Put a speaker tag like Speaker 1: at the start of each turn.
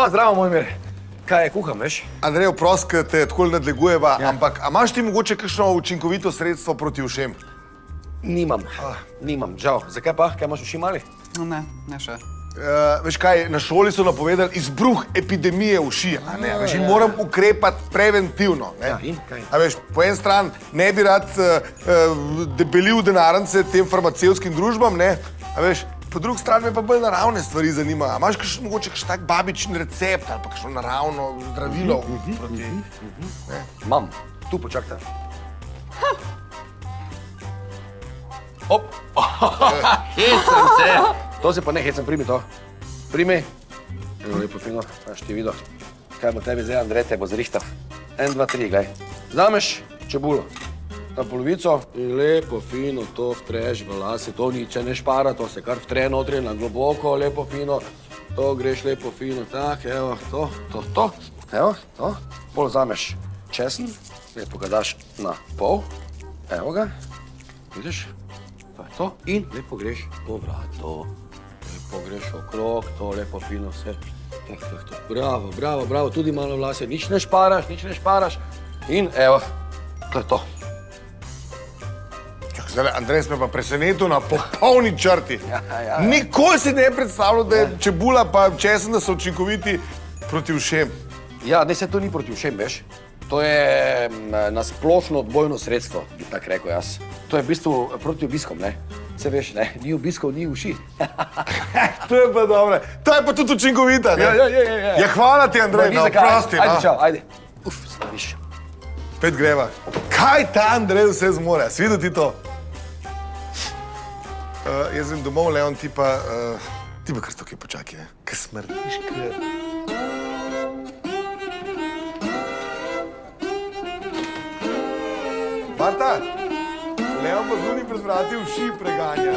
Speaker 1: Zdravo, Mojmir. Kaj je, kuham, veš?
Speaker 2: Andrej, oprost, ker te tako nadlegujeva, ampak a imaš ti mogoče kakšno učinkovito sredstvo proti ušem?
Speaker 1: Nimam, žal. Zakaj pa? Kaj imaš uši mali?
Speaker 3: Ne, ne še.
Speaker 2: Veš kaj, na šoli so napovedali izbruh epidemije uši, a ne? Veš, in moram ukrepati preventivno, ne?
Speaker 1: Ja, in kaj?
Speaker 2: A veš, po en stran ne bi rad debelil denarnice tem farmacevskim družbam, ne? A veš, po drugi strani me pa bolj naravne stvari zanima. A imaš mogoče kakšen tak babični recept ali pa kakšno naravno zdravilo proti...
Speaker 1: Imam. Tu počakajte. Op! Hecam se! To se pa ne hecam, primi to. Primi. Evo, lepo fino, znaš ti videl. Kaj bo tebi zdaj, Andrej, te bo zrihtal. 1, 2, 3, glej. Vzameš čebulo na polovico in lepo fino to vtreš v lase. To niče ne špara, to se kar vtre notri na globoko, lepo fino. To greš lepo fino, tak, evo, to. Evo, to. Pol vzameš česen, lepo ga daš na pol. Evo ga, vidiš? To je to. In lepo greš po vratu. Lepo greš okrog, to lepo fino vse. Bravo, bravo, bravo, tudi malo vlase. Nič ne šparaš. In evo, to je to.
Speaker 2: Čakaj, zdaj, Andrej, me pa presenetil na popolni črti.
Speaker 1: Ja.
Speaker 2: Nikoli si ne predstavljal, da je čebula pa česen, da so učinkoviti proti ušem.
Speaker 1: Ja, ne, se to ni proti ušem, veš. To je nasplošno odbojno sredstvo, bi tako rekel jaz. To je v bistvu proti obiskom, ne? Se veš, ne? Ni obiskov, ni uši.
Speaker 2: To je pa dobro. To je pa tudi učinkovita, ne?
Speaker 1: Ja.
Speaker 2: Ja, hvala ti, Andrej, no, prosti, no.
Speaker 1: Ajde, čau, ajde. Staviš.
Speaker 2: Spet greva. Kaj ta Andrej vse zmore? Si videl ti to? Jaz sem domov, Leon, ti pa kar stokaj počakaj, ne? Kaj smrdiš, kaj... Marta, Leon pa zunaj pred vrati uši preganja.